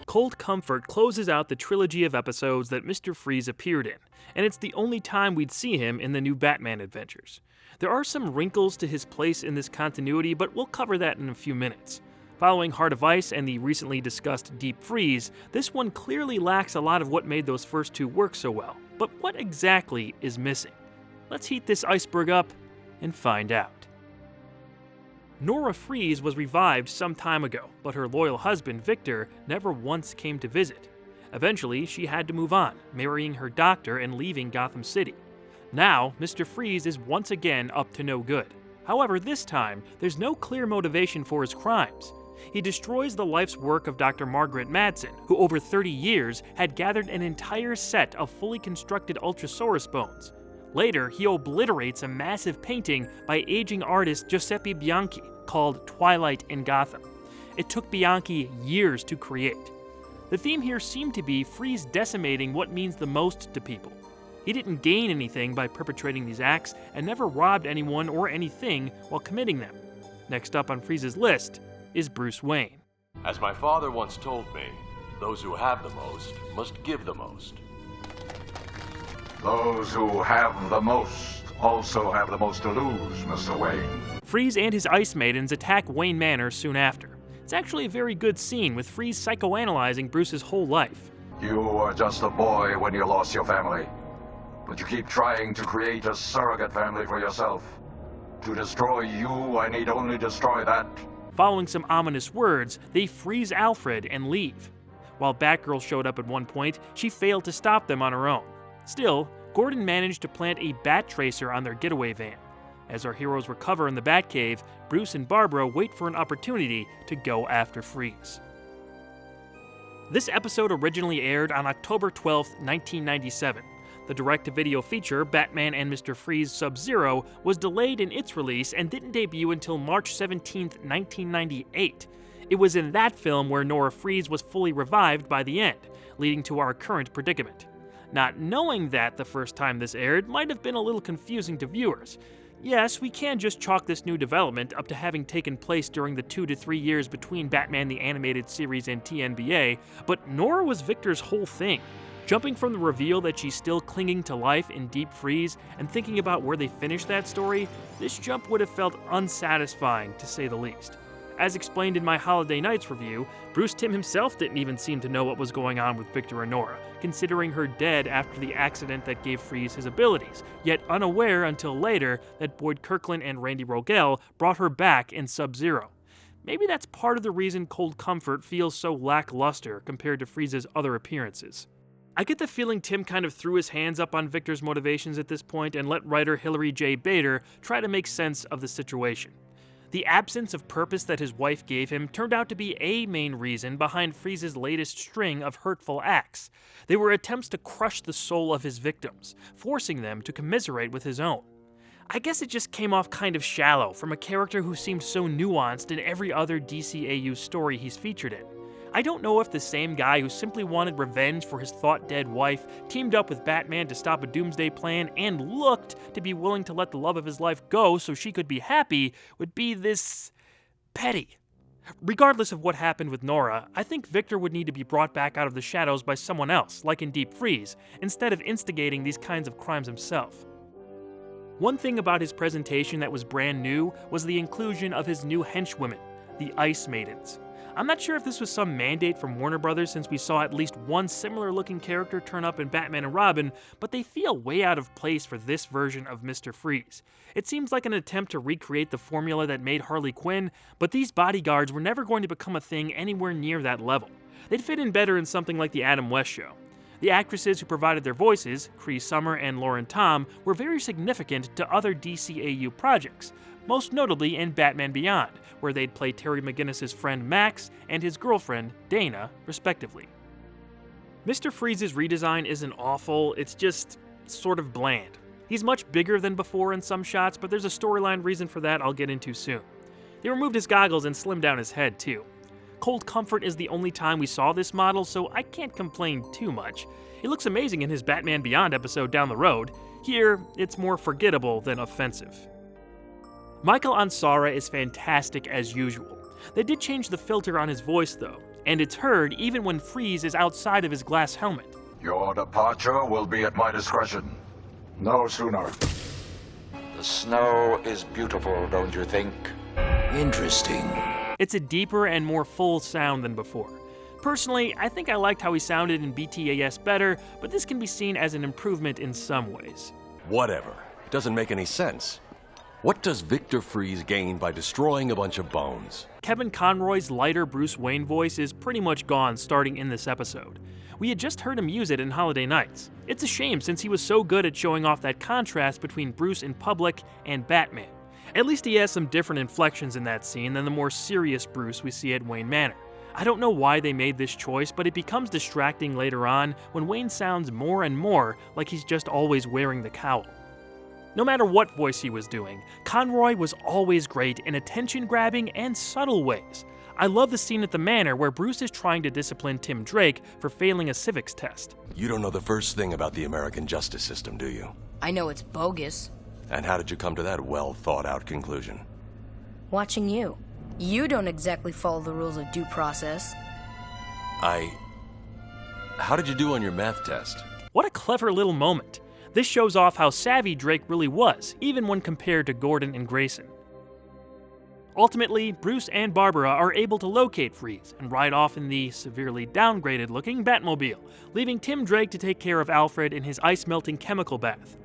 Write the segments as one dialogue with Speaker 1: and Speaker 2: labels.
Speaker 1: Cold Comfort closes out the trilogy of episodes that Mr. Freeze appeared in, and it's the only time we'd see him in the new Batman adventures. There are some wrinkles to his place in this continuity, but we'll cover that in a few minutes. Following Heart of Ice and the recently discussed Deep Freeze, this one clearly lacks a lot of what made those first two work so well. But what exactly is missing? Let's heat this iceberg up and find out. Nora Freeze was revived some time ago, but her loyal husband, Victor, never once came to visit. Eventually, she had to move on, marrying her doctor and leaving Gotham City. Now, Mr. Freeze is once again up to no good. However, this time, there's no clear motivation for his crimes. He destroys the life's work of Dr. Margaret Madsen, who over 30 years had gathered an entire set of fully constructed Ultrasaurus bones. Later, he obliterates a massive painting by aging artist Giuseppe Bianchi called Twilight in Gotham. It took Bianchi years to create. The theme here seemed to be Freeze decimating what means the most to people. He didn't gain anything by perpetrating these acts and never robbed anyone or anything while committing them. Next up on Freeze's list is Bruce Wayne.
Speaker 2: As my father once told me, those who have the most must give the most.
Speaker 3: Those who have the most also have the most to lose, Mr. Wayne.
Speaker 1: Freeze and his Ice Maidens attack Wayne Manor soon after. It's actually a very good scene, with Freeze psychoanalyzing Bruce's whole life.
Speaker 3: You were just a boy when you lost your family, but you keep trying to create a surrogate family for yourself. To destroy you, I need only destroy that.
Speaker 1: Following some ominous words, they freeze Alfred and leave. While Batgirl showed up at one point, she failed to stop them on her own. Still, Gordon managed to plant a bat tracer on their getaway van. As our heroes recover in the Batcave, Bruce and Barbara wait for an opportunity to go after Freeze. This episode originally aired on October 12, 1997. The direct-to-video feature, Batman and Mr. Freeze SubZero, was delayed in its release and didn't debut until March 17, 1998. It was in that film where Nora Freeze was fully revived by the end, leading to our current predicament. Not knowing that the first time this aired might have been a little confusing to viewers. Yes, we can just chalk this new development up to having taken place during the 2 to 3 years between Batman the Animated Series and TNBA, but Nora was Victor's whole thing. Jumping from the reveal that she's still clinging to life in Deep Freeze and thinking about where they finished that story, this jump would have felt unsatisfying, to say the least. As explained in my Holiday Nights review, Bruce Timm himself didn't even seem to know what was going on with Victor and Nora, considering her dead after the accident that gave Freeze his abilities, yet unaware until later that Boyd Kirkland and Randy Rogel brought her back in SubZero. Maybe that's part of the reason Cold Comfort feels so lackluster compared to Freeze's other appearances. I get the feeling Timm kind of threw his hands up on Victor's motivations at this point and let writer Hilary J. Bader try to make sense of the situation. The absence of purpose that his wife gave him turned out to be a main reason behind Freeze's latest string of hurtful acts. They were attempts to crush the soul of his victims, forcing them to commiserate with his own. I guess it just came off kind of shallow from a character who seemed so nuanced in every other DCAU story he's featured in. I don't know if the same guy who simply wanted revenge for his thought-dead wife teamed up with Batman to stop a doomsday plan and looked to be willing to let the love of his life go so she could be happy would be this petty. Regardless of what happened with Nora, I think Victor would need to be brought back out of the shadows by someone else, like in Deep Freeze, instead of instigating these kinds of crimes himself. One thing about his presentation that was brand new was the inclusion of his new henchwomen, the Ice Maidens. I'm not sure if this was some mandate from Warner Brothers since we saw at least one similar-looking character turn up in Batman and Robin, but they feel way out of place for this version of Mr. Freeze. It seems like an attempt to recreate the formula that made Harley Quinn, but these bodyguards were never going to become a thing anywhere near that level. They'd fit in better in something like the Adam West Show. The actresses who provided their voices, Cree Summer and Lauren Tom, were very significant to other DCAU projects, most notably in Batman Beyond, where they'd play Terry McGinnis's friend Max and his girlfriend, Dana, respectively. Mr. Freeze's redesign isn't awful, it's just sort of bland. He's much bigger than before in some shots, but there's a storyline reason for that I'll get into soon. They removed his goggles and slimmed down his head, too. Cold Comfort is the only time we saw this model, so I can't complain too much. It looks amazing in his Batman Beyond episode down the road. Here, it's more forgettable than offensive. Michael Ansara is fantastic as usual. They did change the filter on his voice though, and it's heard even when Freeze is outside of his glass helmet.
Speaker 3: Your departure will be at my discretion. No sooner.
Speaker 4: The snow is beautiful, don't you think? Interesting.
Speaker 1: It's a deeper and more full sound than before. Personally, I think I liked how he sounded in BTAS better, but this can be seen as an improvement in some ways.
Speaker 2: Whatever. It doesn't make any sense. What does Victor Freeze gain by destroying a bunch of bones?
Speaker 1: Kevin Conroy's lighter Bruce Wayne voice is pretty much gone starting in this episode. We had just heard him use it in Holiday Nights. It's a shame since he was so good at showing off that contrast between Bruce in public and Batman. At least he has some different inflections in that scene than the more serious Bruce we see at Wayne Manor. I don't know why they made this choice, but it becomes distracting later on when Wayne sounds more and more like he's just always wearing the cowl. No matter what voice he was doing, Conroy was always great in attention-grabbing and subtle ways. I love the scene at the manor where Bruce is trying to discipline Tim Drake for failing a civics test.
Speaker 2: You don't know the first thing about the American justice system, do you?
Speaker 5: I know it's bogus.
Speaker 2: And how did you come to that well-thought-out conclusion?
Speaker 5: Watching you. You don't exactly follow the rules of due process.
Speaker 2: How did you do on your math test?
Speaker 1: What a clever little moment. This shows off how savvy Drake really was, even when compared to Gordon and Grayson. Ultimately, Bruce and Barbara are able to locate Freeze and ride off in the severely downgraded-looking Batmobile, leaving Tim Drake to take care of Alfred in his ice-melting chemical bath.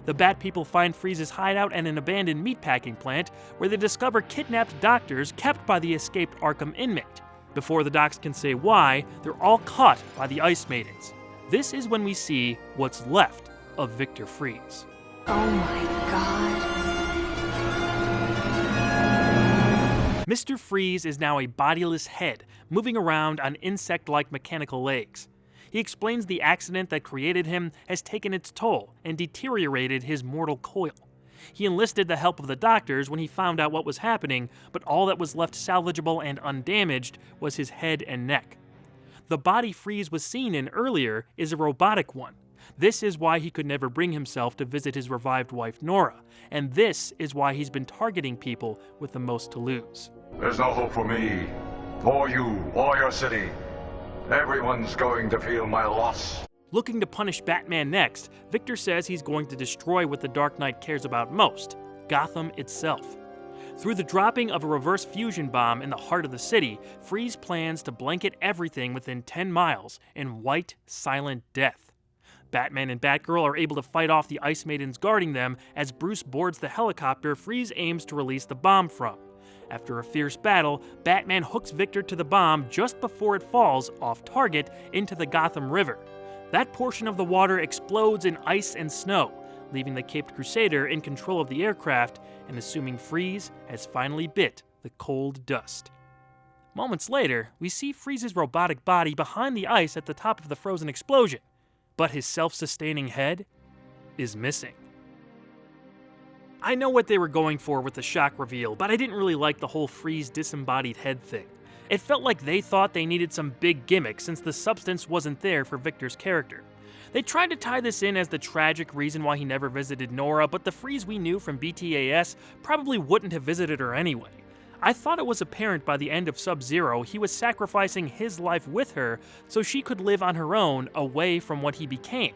Speaker 1: The Bat People find Freeze's hideout at an abandoned meatpacking plant, where they discover kidnapped doctors kept by the escaped Arkham inmate. Before the docs can say why, they're all caught by the Ice Maidens. This is when we see what's left of Victor Freeze.
Speaker 5: Oh my god.
Speaker 1: Mr. Freeze is now a bodiless head, moving around on insect-like mechanical legs. He explains the accident that created him has taken its toll and deteriorated his mortal coil. He enlisted the help of the doctors when he found out what was happening, but all that was left salvageable and undamaged was his head and neck. The body Freeze was seen in earlier is a robotic one. This is why he could never bring himself to visit his revived wife Nora, and this is why he's been targeting people with the most to lose.
Speaker 3: There's no hope for me, or you, or your city. Everyone's going to feel my loss.
Speaker 1: Looking to punish Batman next, Victor says he's going to destroy what the Dark Knight cares about most, Gotham itself. Through the dropping of a reverse fusion bomb in the heart of the city, Freeze plans to blanket everything within 10 miles in white, silent death. Batman and Batgirl are able to fight off the Ice Maidens guarding them as Bruce boards the helicopter Freeze aims to release the bomb from. After a fierce battle, Batman hooks Victor to the bomb just before it falls off target into the Gotham River. That portion of the water explodes in ice and snow, leaving the Caped Crusader in control of the aircraft and assuming Freeze has finally bit the cold dust. Moments later, we see Freeze's robotic body behind the ice at the top of the frozen explosion, but his self-sustaining head is missing. I know what they were going for with the shock reveal, but I didn't really like the whole Freeze disembodied head thing. It felt like they thought they needed some big gimmick since the substance wasn't there for Victor's character. They tried to tie this in as the tragic reason why he never visited Nora, but the Freeze we knew from BTAS probably wouldn't have visited her anyway. I thought it was apparent by the end of SubZero he was sacrificing his life with her so she could live on her own away from what he became.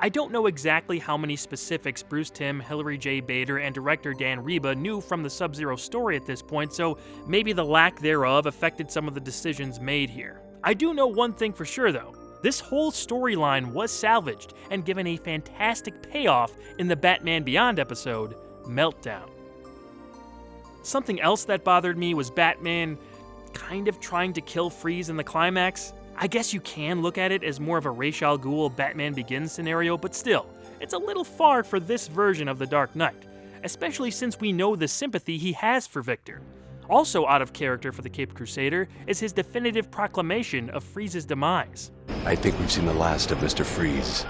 Speaker 1: I don't know exactly how many specifics Bruce Timm, Hilary J. Bader, and director Dan Reba knew from the SubZero story at this point, so maybe the lack thereof affected some of the decisions made here. I do know one thing for sure though. This whole storyline was salvaged and given a fantastic payoff in the Batman Beyond episode, Meltdown. Something else that bothered me was Batman kind of trying to kill Freeze in the climax. I guess you can look at it as more of a Ra's al Ghul Batman Begins scenario, but still, it's a little far for this version of the Dark Knight, especially since we know the sympathy he has for Victor. Also out of character for the Caped Crusader is his definitive proclamation of Freeze's demise.
Speaker 2: I think we've seen the last of Mr. Freeze.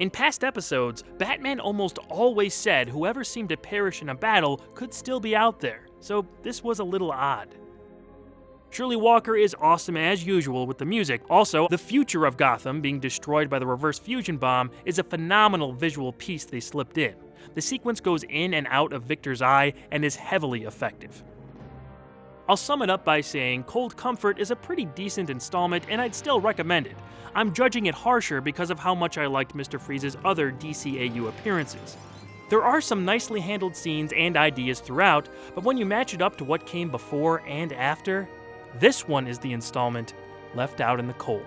Speaker 1: In past episodes, Batman almost always said whoever seemed to perish in a battle could still be out there, so this was a little odd. Shirley Walker is awesome as usual with the music. Also, the future of Gotham being destroyed by the reverse fusion bomb is a phenomenal visual piece they slipped in. The sequence goes in and out of Victor's eye and is heavily effective. I'll sum it up by saying Cold Comfort is a pretty decent installment and I'd still recommend it. I'm judging it harsher because of how much I liked Mr. Freeze's other DCAU appearances. There are some nicely handled scenes and ideas throughout, but when you match it up to what came before and after, this one is the installment left out in the cold.